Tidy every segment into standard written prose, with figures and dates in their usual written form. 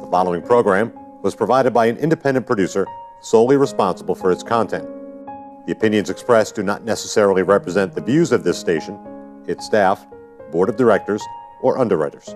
The following program was provided by an independent producer solely responsible for its content. The opinions expressed do not necessarily represent the views of this station, its staff, board of directors, or underwriters.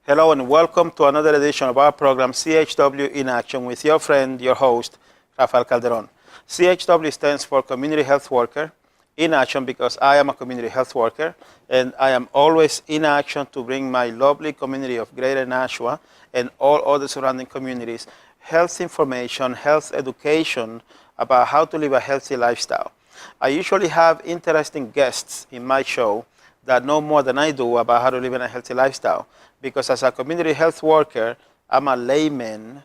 Hello and welcome to another edition of our program, CHW in Action, with your friend, your host, Rafael Calderon. CHW stands for Community Health Worker in Action because I am a community health worker and I am always in action to bring my lovely community of Greater Nashua and all other surrounding communities health information, health education about how to live a healthy lifestyle. I usually have interesting guests in my show that know more than I do about how to live in a healthy lifestyle. Because as a community health worker, I'm a layman,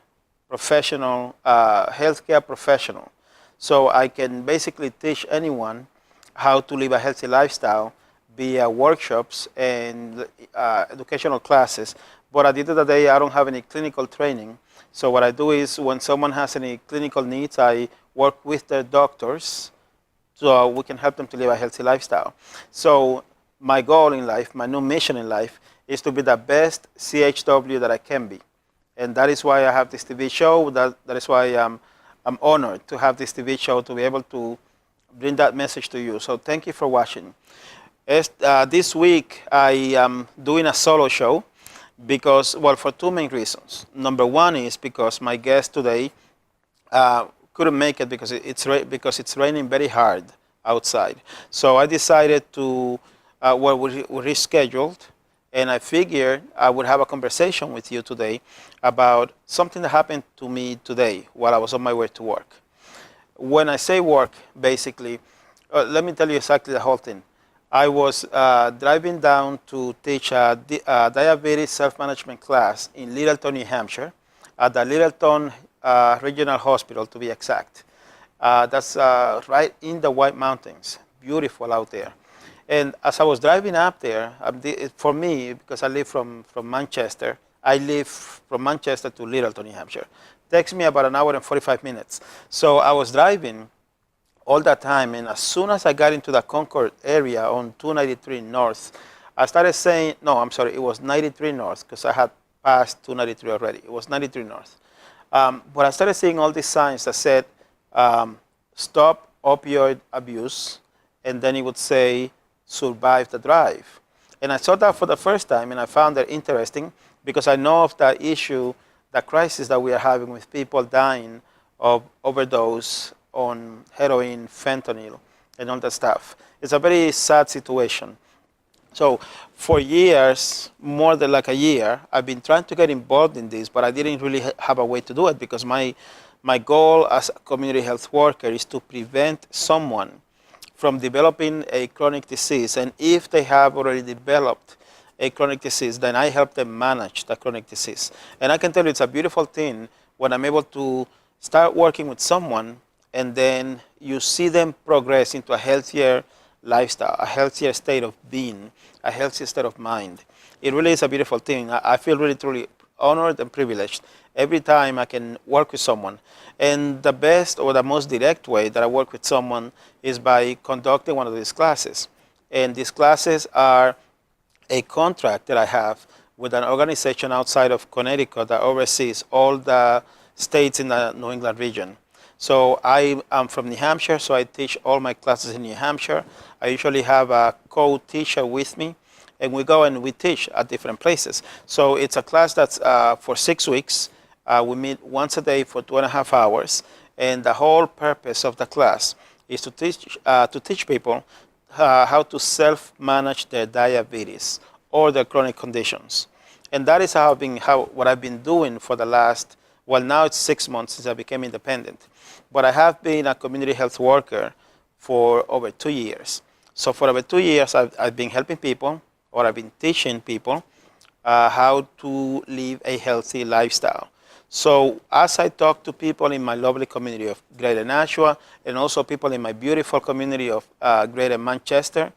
professional, healthcare professional. So I can basically teach anyone how to live a healthy lifestyle via workshops and educational classes. But at the end of the day, I don't have any clinical training. So what I do is when someone has any clinical needs, I work with their doctors so we can help them to live a healthy lifestyle. So my goal in life, my new mission in life, is to be the best CHW that I can be. And that is why I have this TV show. That is why I'm honored to have this TV show to be able to bring that message to you. So thank you for watching. This week, I am doing a solo show because, well, for two main reasons. Number one is because my guest today couldn't make it because it's raining very hard outside. So I decided to, we rescheduled. And I figured I would have a conversation with you today about something that happened to me today while I was on my way to work. When I say work, basically, let me tell you exactly the whole thing. I was driving down to teach a diabetes self-management class in Littleton, New Hampshire, at the Littleton Regional Hospital, to be exact. That's right in the White Mountains. Beautiful out there. And as I was driving up there, for me, because I live from Manchester, I live from Manchester to Littleton, New Hampshire. It takes me about an hour and 45 minutes. So I was driving all that time, and as soon as I got into the Concord area on 293 North, I started saying, no, I'm sorry, it was 93 North, because I had passed 293 already. It was 93 North. But I started seeing all these signs that said, stop opioid abuse, and then it would say, survive the drive. And I saw that for the first time, and I found that interesting because I know of the issue, the crisis that we are having with people dying of overdose on heroin, fentanyl, and all that stuff. It's a very sad situation. So for years, more than like a year, I've been trying to get involved in this, but I didn't really have a way to do it because my goal as a community health worker is to prevent someone from developing a chronic disease. And if they have already developed a chronic disease, then I help them manage the chronic disease. And I can tell you it's a beautiful thing when I'm able to start working with someone and then you see them progress into a healthier lifestyle, a healthier state of being, a healthier state of mind. It really is a beautiful thing. I feel really, truly honored and privileged every time I can work with someone. And the best or the most direct way that I work with someone is by conducting one of these classes. And these classes are a contract that I have with an organization outside of Connecticut that oversees all the states in the New England region. So I am from New Hampshire, so I teach all my classes in New Hampshire. I usually have a co-teacher with me, and we go and we teach at different places. So it's a class that's for 6 weeks. We meet once a day for 2.5 hours, and the whole purpose of the class is to teach people how to self-manage their diabetes or their chronic conditions. And that is what I've been doing for the last, well, now it's 6 months since I became independent. But I have been a community health worker for over 2 years. So for over 2 years, I've been helping people, or I've been teaching people how to live a healthy lifestyle. So as I talk to people in my lovely community of Greater Nashua, and also people in my beautiful community of Greater Manchester,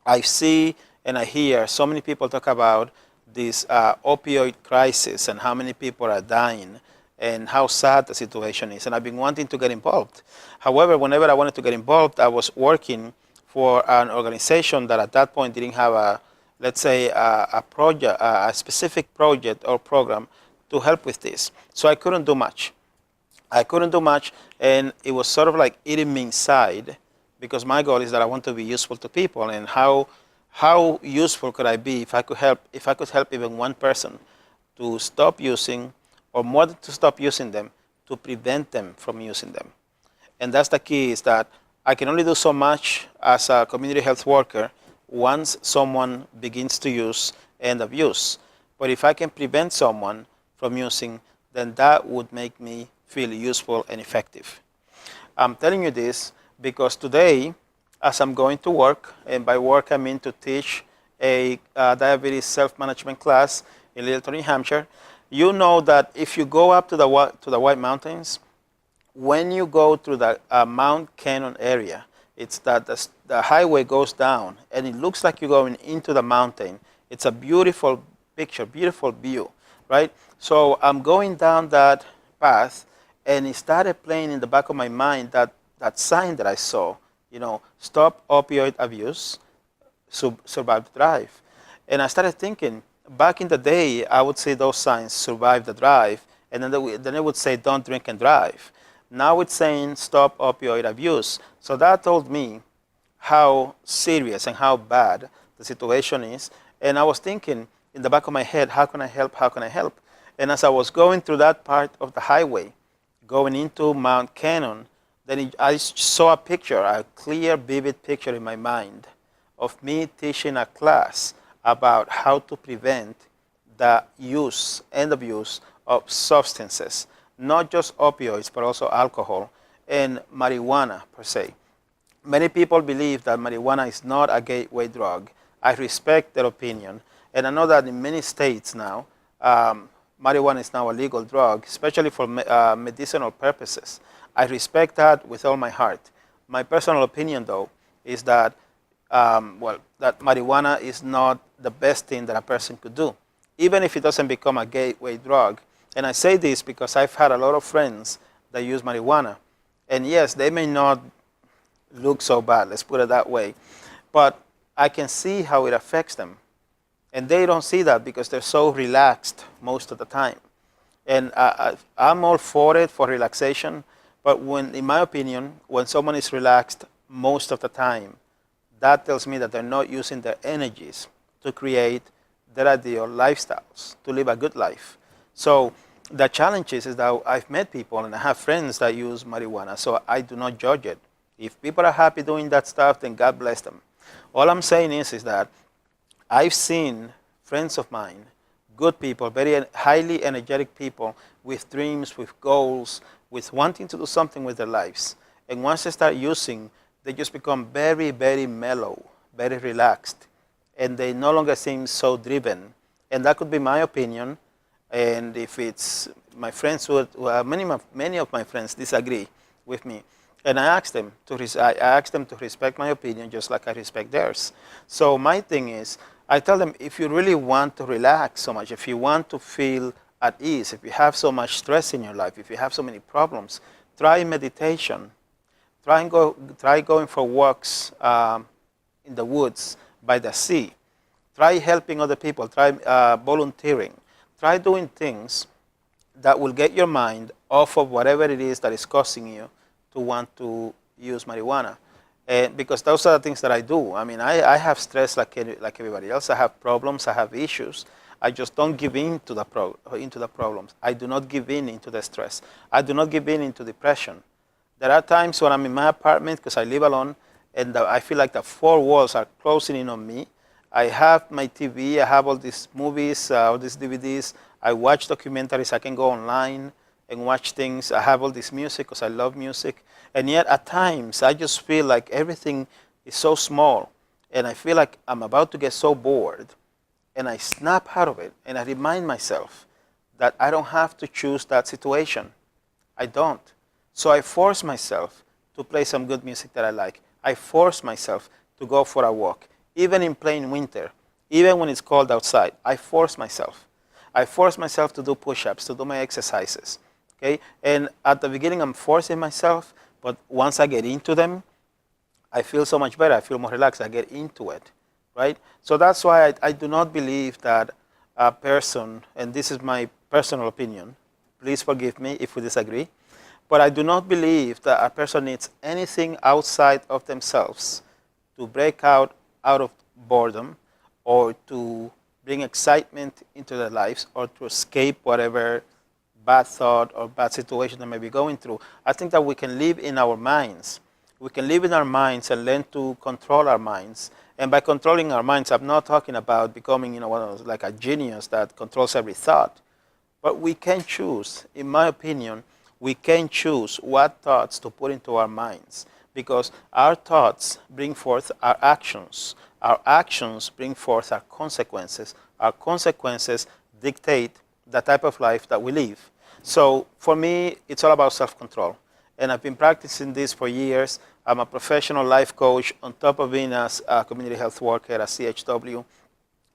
I see and I hear so many people talk about this opioid crisis and how many people are dying and how sad the situation is. And I've been wanting to get involved. However, whenever I wanted to get involved, I was working for an organization that at that point didn't have let's say, a project, a specific project or program to help with this. So I couldn't do much. And it was sort of like eating me inside, because my goal is that I want to be useful to people. And how useful could I be if I could help even one person to stop using, or more than to stop using them, to prevent them from using them. And that's the key, is that I can only do so much as a community health worker once someone begins to use and abuse. But if I can prevent someone from using, then that would make me feel useful and effective. I'm telling you this because today, as I'm going to work, and by work I mean to teach a diabetes self-management class in Littleton, New Hampshire, you know that if you go up to the White Mountains, when you go through the Mount Cannon area, it's that the highway goes down, and it looks like you're going into the mountain. It's a beautiful picture, beautiful view, right? So I'm going down that path, and it started playing in the back of my mind that sign that I saw, stop opioid abuse, survive the drive. And I started thinking, back in the day, I would see those signs, survive the drive, and then it would say, don't drink and drive. Now it's saying, stop opioid abuse. So that told me how serious and how bad the situation is. And I was thinking in the back of my head, how can I help? How can I help? And as I was going through that part of the highway, going into Mount Cannon, then I saw a picture, a clear, vivid picture in my mind of me teaching a class about how to prevent the use and abuse of substances, not just opioids, but also alcohol and marijuana per se. Many people believe that marijuana is not a gateway drug. I respect their opinion. And I know that in many states now, marijuana is now a legal drug, especially for medicinal purposes. I respect that with all my heart. My personal opinion, though, is that, that marijuana is not the best thing that a person could do, even if it doesn't become a gateway drug. And I say this because I've had a lot of friends that use marijuana. And yes, they may not look so bad, let's put it that way, but I can see how it affects them. And they don't see that because they're so relaxed most of the time. And I'm all for it, for relaxation, but in my opinion, when someone is relaxed most of the time, that tells me that they're not using their energies to create their ideal lifestyles, to live a good life. So the challenge is that I've met people and I have friends that use marijuana, so I do not judge it. If people are happy doing that stuff, then God bless them. All I'm saying is that I've seen friends of mine, good people, very highly energetic people with dreams, with goals, with wanting to do something with their lives. And once they start using, they just become very, very mellow, very relaxed, and they no longer seem so driven. And that could be my opinion. And if it's my friends, many of my friends disagree with me. And I ask them to respect my opinion just like I respect theirs. So my thing is, I tell them, if you really want to relax so much, if you want to feel at ease, if you have so much stress in your life, if you have so many problems, try meditation. Try going for walks in the woods, by the sea. Try helping other people. Try volunteering. Try doing things that will get your mind off of whatever it is that is causing you to want to use marijuana. And because those are the things that I do. I mean, I have stress like everybody else. I have problems. I have issues. I just don't give in to into the problems. I do not give in into the stress. I do not give in into depression. There are times when I'm in my apartment because I live alone, and I feel like the four walls are closing in on me. I have my TV. I have all these movies, all these DVDs. I watch documentaries. I can go online and watch things. I have all this music because I love music. And yet at times I just feel like everything is so small, and I feel like I'm about to get so bored, and I snap out of it, and I remind myself that I don't have to choose that situation. I don't. So I force myself to play some good music that I like. I force myself to go for a walk, even in plain winter, even when it's cold outside. I force myself. I force myself to do push-ups, to do my exercises. Okay? And at the beginning, I'm forcing myself, but once I get into them, I feel so much better. I feel more relaxed. I get into it, right? So that's why I do not believe that a person, and this is my personal opinion, please forgive me if we disagree, but I do not believe that a person needs anything outside of themselves to break out of boredom, or to bring excitement into their lives, or to escape whatever bad thought or bad situation they may be going through. I think that we can live in our minds. We can live in our minds and learn to control our minds. And by controlling our minds, I'm not talking about becoming, one of those, like a genius that controls every thought. But we can choose, in my opinion, we can choose what thoughts to put into our minds, because our thoughts bring forth our actions. Our actions bring forth our consequences. Our consequences dictate the type of life that we live. So for me, it's all about self-control. And I've been practicing this for years. I'm a professional life coach on top of being a community health worker at CHW.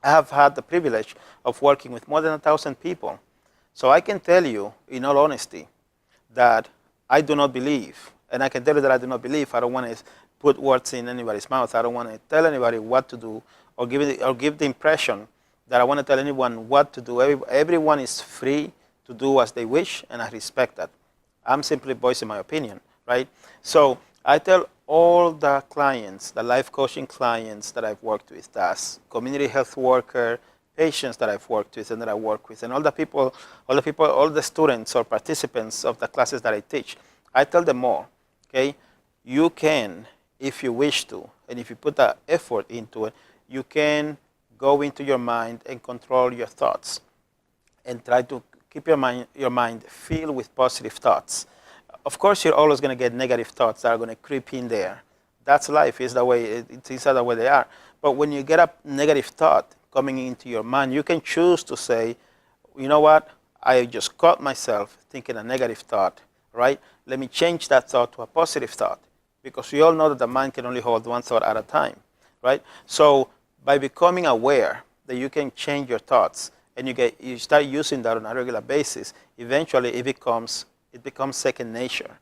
I have had the privilege of working with more than 1,000 people. So I can tell you, in all honesty, that I do not believe, and I can tell you that I do not believe. I don't want to put words in anybody's mouth. I don't want to tell anybody what to do, or give the impression that I want to tell anyone what to do. Everyone is free to do as they wish, and I respect that. I'm simply voicing my opinion, right? So I tell all the clients, the life coaching clients that I've worked with, as community health worker, patients that I've worked with and that I work with, and all the students or participants of the classes that I teach, I tell them all, okay, you can, if you wish to, and if you put the effort into it, you can go into your mind and control your thoughts, and try to keep your mind filled with positive thoughts. Of course, you're always going to get negative thoughts that are going to creep in there. That's life. It's the way the way they are. But when you get a negative thought coming into your mind, you can choose to say, you know what? I just caught myself thinking a negative thought, right? Let me change that thought to a positive thought, because we all know that the mind can only hold one thought at a time, right? So by becoming aware that you can change your thoughts, and you start using that on a regular basis, eventually it becomes second nature,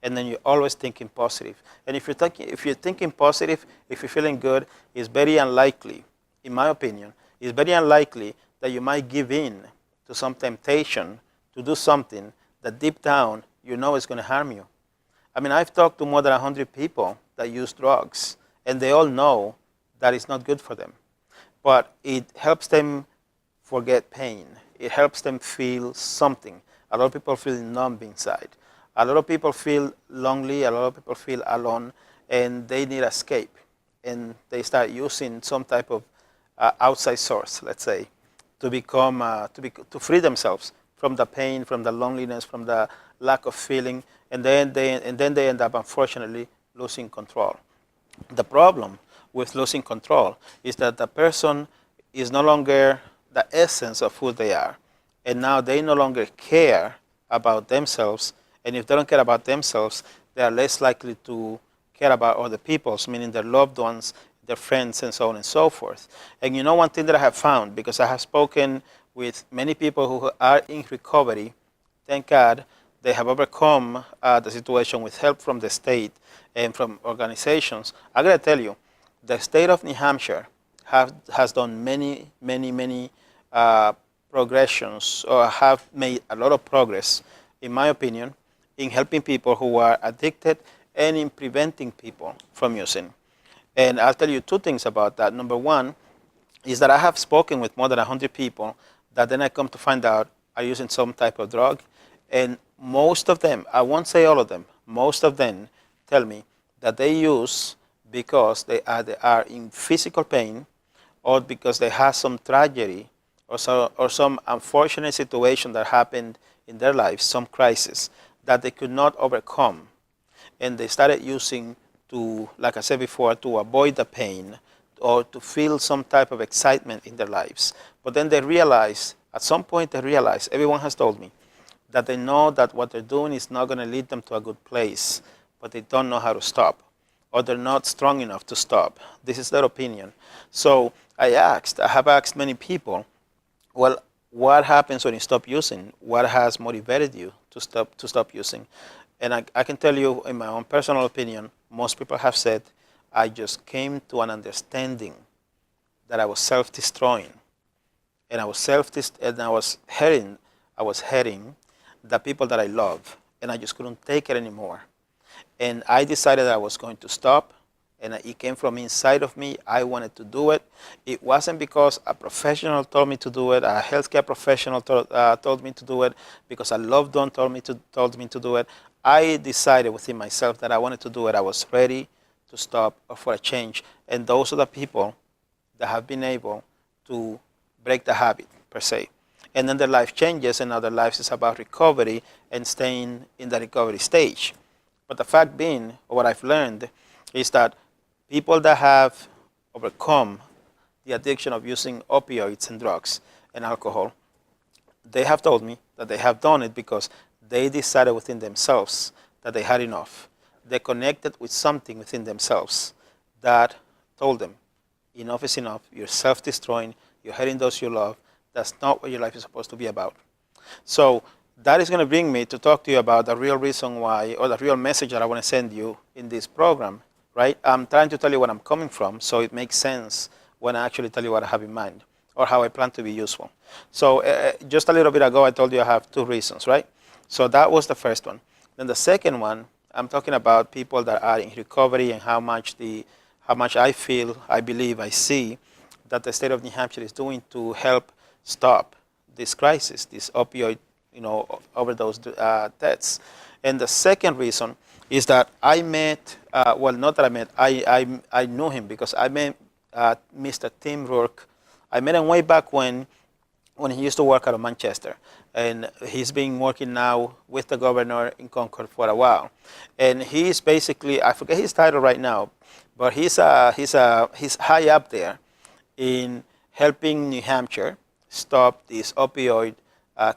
and then you're always thinking positive. And if you're thinking positive, if you're feeling good, it's very unlikely, in my opinion, it's very unlikely that you might give in to some temptation to do something that deep down you know is going to harm you. I mean, I've talked to more than 100 people that use drugs, and they all know that it's not good for them. But it helps them forget pain. It helps them feel something. A lot of people feel numb inside. A lot of people feel lonely. A lot of people feel alone, and they need escape. And they start using some type of outside source, let's say, to free themselves from the pain, from the loneliness, from the lack of feeling, and then they end up, unfortunately, losing control. The problem with losing control is that the person is no longer the essence of who they are, and now they no longer care about themselves. And if they don't care about themselves, they are less likely to care about other people, meaning their loved ones, their friends, and so on and so forth. And one thing that I have found, because I have spoken with many people who are in recovery. Thank God they have overcome the situation with help from the state and from organizations. I gotta tell you, the state of New Hampshire has done many uh, progressions, or have made a lot of progress, in my opinion, in helping people who are addicted and in preventing people from using. And I'll tell you two things about that. Number one is that I have spoken with more than 100 people that then I come to find out are using some type of drug. And most of them, I won't say all of them, most of them tell me that they use because they are in physical pain, or because they have some tragedy, or some unfortunate situation that happened in their lives, some crisis that they could not overcome. And they started using to, like I said before, to avoid the pain or to feel some type of excitement in their lives. But then they realize, at some point they realize, everyone has told me, that they know that what they're doing is not going to lead them to a good place, but they don't know how to stop, or they're not strong enough to stop. This is their opinion. So I have asked many people, well, what happens when you stop using? What has motivated you to stop using? And I can tell you, in my own personal opinion, most people have said, I just came to an understanding that I was self-destroying, and I was hurting the people that I love, and I just couldn't take it anymore. And I decided that I was going to stop, and it came from inside of me. I wanted to do it. It wasn't because a professional told me to do it, a healthcare professional told me to do it, because a loved one told me to do it. I decided within myself that I wanted to do it. I was ready to stop or for a change. And those are the people that have been able to break the habit, per se. And then their life changes, and now their lives is about recovery and staying in the recovery stage. But the fact being, or what I've learned, is that people that have overcome the addiction of using opioids and drugs and alcohol, they have told me that they have done it because they decided within themselves that they had enough. They connected with something within themselves that told them, enough is enough, you're self-destroying, you're hurting those you love, that's not what your life is supposed to be about. So that is going to bring me to talk to you about the real reason why, or the real message that I want to send you in this program, right? I'm trying to tell you where I'm coming from, so it makes sense when I actually tell you what I have in mind, or how I plan to be useful. So just a little bit ago, I told you I have two reasons, right? So that was the first one. Then the second one, I'm talking about people that are in recovery, and how much I feel, I believe, I see that the state of New Hampshire is doing to help stop this crisis, this opioid, overdose deaths. And the second reason is that I met, not that I met, I knew him, because I met Mr. Tim Rourke. I met him way back when he used to work out of Manchester. And he's been working now with the governor in Concord for a while. And he's basically, I forget his title right now, but he's high up there in helping New Hampshire stop this opioid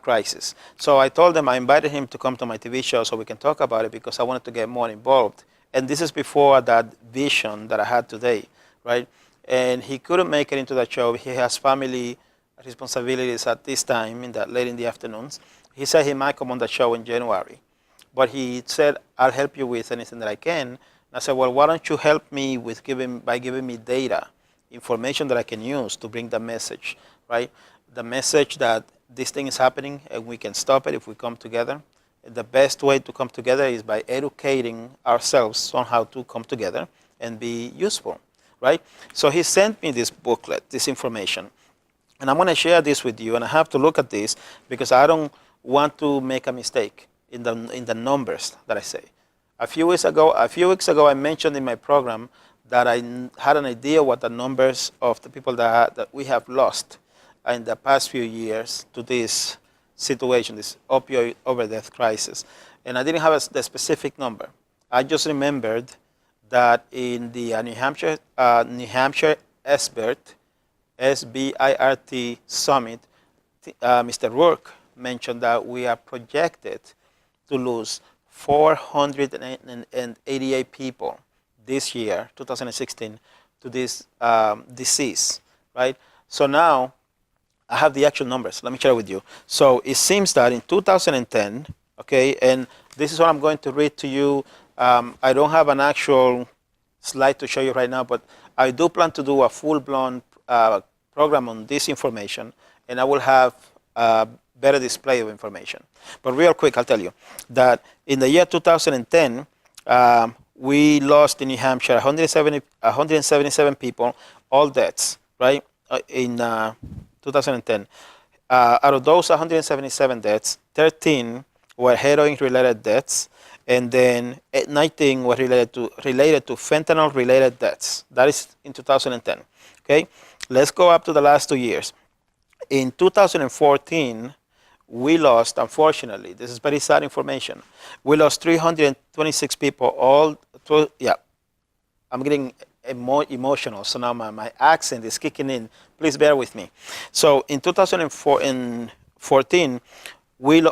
crisis. So I told him, I invited him to come to my TV show so we can talk about it, because I wanted to get more involved. And this is before that vision that I had today, right? And he couldn't make it into that show. He has family responsibilities at this time, late in the afternoons. He said he might come on the show in January. But he said, I'll help you with anything that I can. And I said, well, why don't you help me by giving me data, information that I can use to bring the message, right? The message that this thing is happening and we can stop it if we come together. The best way to come together is by educating ourselves on how to come together and be useful, right? So he sent me this booklet, this information. And I'm going to share this with you, and I have to look at this because I don't want to make a mistake in the numbers that I say. A few weeks ago, I mentioned in my program that I had an idea what the numbers of the people that we have lost in the past few years to this situation, this opioid overdose crisis. And I didn't have the specific number. I just remembered that in the New Hampshire SBIRT Summit, Mr. Rourke mentioned that we are projected to lose 488 people this year, 2016, to this disease, right? So now, I have the actual numbers. Let me share with you. So it seems that in 2010, okay, and this is what I'm going to read to you. I don't have an actual slide to show you right now, but I do plan to do a full-blown program on this information, and I will have a better display of information. But real quick, I'll tell you that in the year 2010, we lost in New Hampshire 177 people, all deaths, right, in 2010. Out of those 177 deaths, 13 were heroin-related deaths, and then 19 were related to fentanyl-related deaths. That is in 2010. Okay, let's go up to the last 2 years. In 2014, we lost, unfortunately, this is very sad information. We lost 326 people. I'm getting more emotional, so now my accent is kicking in. Please bear with me. So in 2014,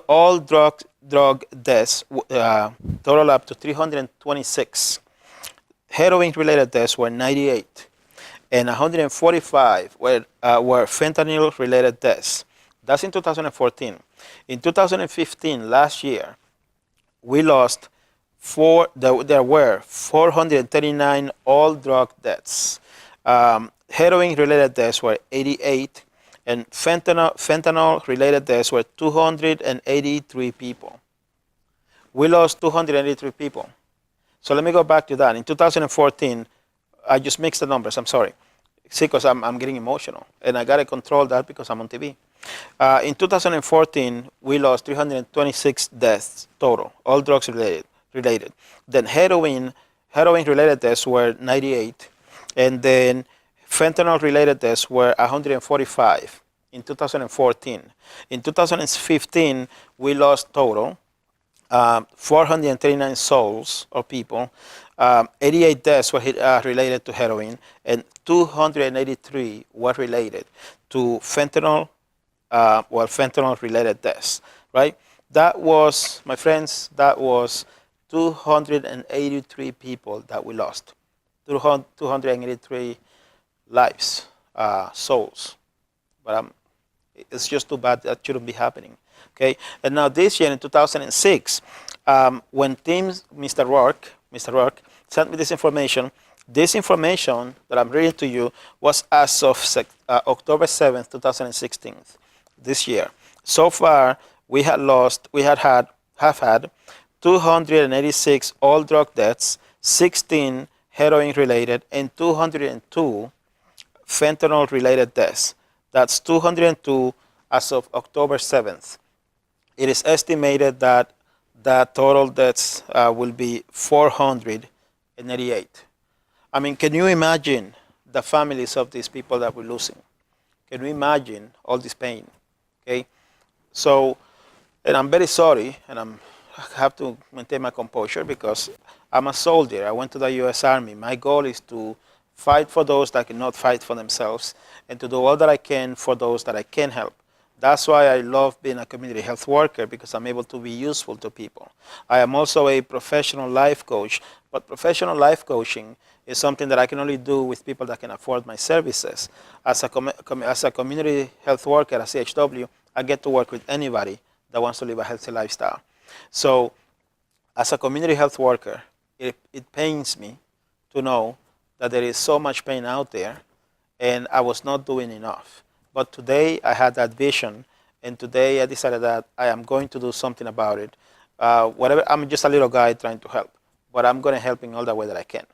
all drug deaths total up to 326. Heroin-related deaths were 98, and 145 were fentanyl-related deaths. That's in 2014. In 2015, last year, we lost there were 439 all drug deaths. Heroin-related deaths were 88, and fentanyl-related deaths were 283 people. We lost 283 people. So let me go back to that. In 2014, I just mixed the numbers. I'm sorry. See, because I'm getting emotional, and I got to control that because I'm on TV. In 2014, we lost 326 deaths total, all drugs related. Then heroin-related deaths were 98, and then fentanyl-related deaths were 145 in 2014. In 2015, we lost total 439 souls or people. 88 deaths were related to heroin, and 283 were related to fentanyl-related deaths, right? That was, my friends, that was 283 people that we lost. 283 lives, souls. But it's just too bad that shouldn't be happening. Okay, and now this year in 2006, when Mr. Rourke sent me this information that I'm reading to you was as of October 7th, 2016, this year. So far, we have had 286 all drug deaths, 16 heroin-related, and 202 fentanyl-related deaths. That's 202 as of October 7th. It is estimated that total deaths will be 488. I mean, can you imagine the families of these people that we're losing? Can you imagine all this pain? Okay, so, and I'm very sorry, and I have to maintain my composure because I'm a soldier. I went to the U.S. Army. My goal is to fight for those that cannot fight for themselves, and to do all that I can for those that I can help. That's why I love being a community health worker, because I'm able to be useful to people. I am also a professional life coach, but professional life coaching is something that I can only do with people that can afford my services. As a community health worker at CHW, I get to work with anybody that wants to live a healthy lifestyle. So as a community health worker, it pains me to know that there is so much pain out there, and I was not doing enough. But today I had that vision, and today I decided that I am going to do something about it. I'm just a little guy trying to help, but I'm going to help in all the way that I can.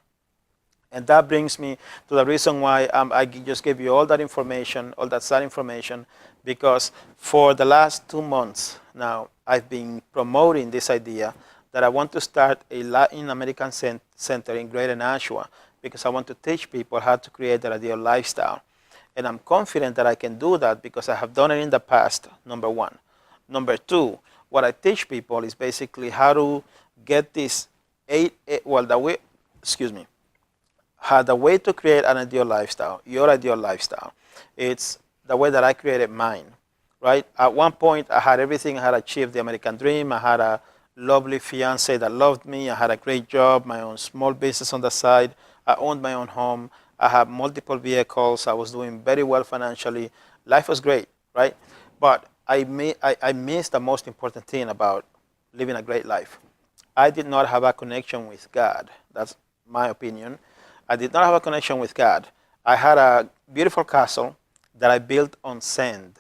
And that brings me to the reason why I just gave you all that information, all that sad information, because for the last 2 months now, I've been promoting this idea that I want to start a Latin American center in Greater Nashua, because I want to teach people how to create their ideal lifestyle. And I'm confident that I can do that because I have done it in the past, number one. Number two, what I teach people is basically how to get this the way to create an ideal lifestyle, your ideal lifestyle. It's the way that I created mine, right? At one point, I had everything. I had achieved the American dream. I had a lovely fiance that loved me. I had a great job, my own small business on the side. I owned my own home. I have multiple vehicles. I was doing very well financially. Life was great. right? But I missed the most important thing about living a great life. I did not have a connection with God. That's my opinion. I did not have a connection with God. I had a beautiful castle that I built on sand.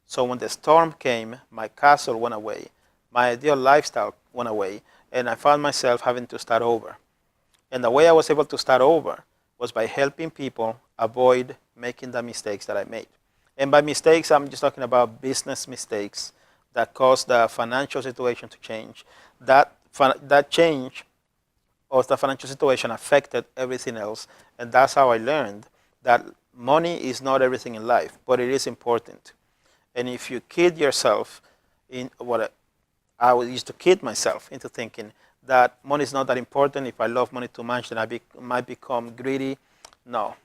So when the storm came, my castle went away. My ideal lifestyle went away, and I found myself having to start over. And the way I was able to start over was by helping people avoid making the mistakes that I made. And by mistakes, I'm just talking about business mistakes that caused the financial situation to change. That change of the financial situation affected everything else. And that's how I learned that money is not everything in life, but it is important. And if you kid yourself in what I used to kid myself into thinking that money is not that important. If I love money too much, then I might become greedy. No,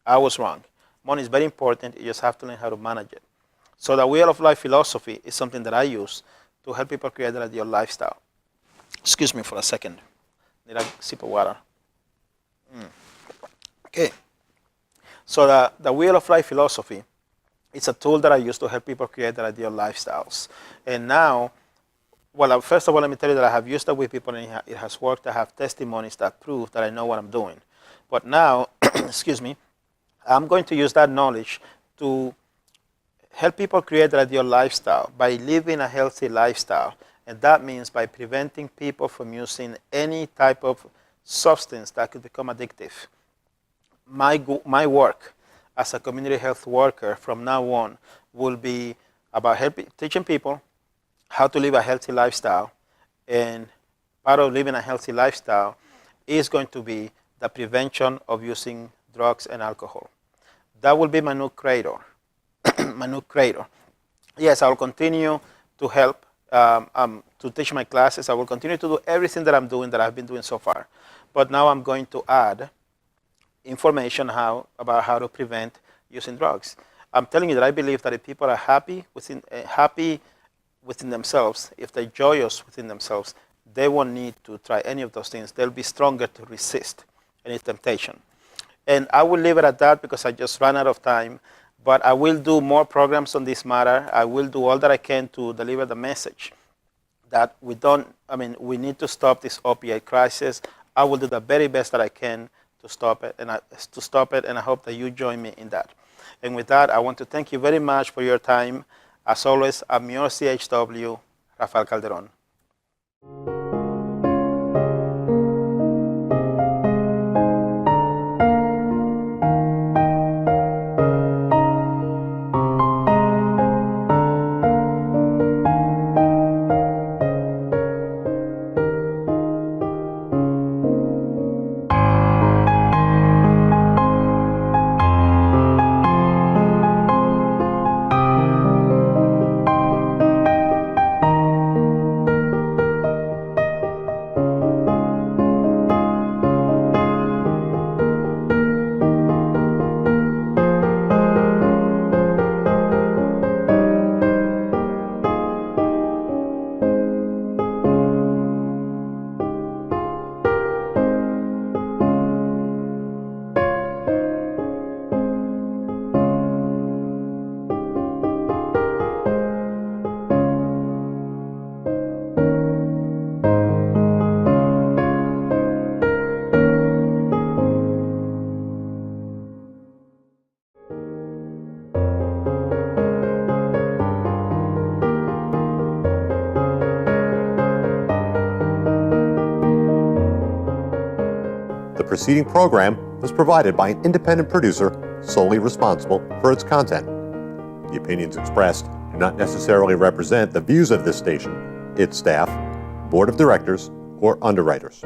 I was wrong. Money is very important. You just have to learn how to manage it. So the Wheel of Life philosophy is something that I use to help people create their ideal lifestyle. Excuse me for a second. Need a sip of water. Okay. So the Wheel of Life philosophy, it's a tool that I use to help people create their ideal lifestyles. And now, well, first of all, let me tell you that I have used it with people and it has worked. I have testimonies that prove that I know what I'm doing. But now, excuse me, I'm going to use that knowledge to help people create their ideal lifestyle by living a healthy lifestyle. And that means by preventing people from using any type of substance that could become addictive. My work as a community health worker from now on will be about teaching people how to live a healthy lifestyle. And part of living a healthy lifestyle is going to be the prevention of using drugs and alcohol. That will be my new credo. My new credo. Yes, I will continue to help to teach my classes. I will continue to do everything that I'm doing, that I've been doing so far. But now I'm going to add information about how to prevent using drugs. I'm telling you that I believe that if people are happy within themselves, if they're joyous within themselves, they won't need to try any of those things. They'll be stronger to resist any temptation. And I will leave it at that because I just ran out of time. But I will do more programs on this matter. I will do all that I can to deliver the message that we need to stop this opioid crisis. I will do the very best that I can to stop it, and I hope that you join me in that. And with that, I want to thank you very much for your time. As always, I'm your CHW, Rafael Calderon. The preceding program was provided by an independent producer solely responsible for its content. The opinions expressed do not necessarily represent the views of this station, its staff, board of directors, or underwriters.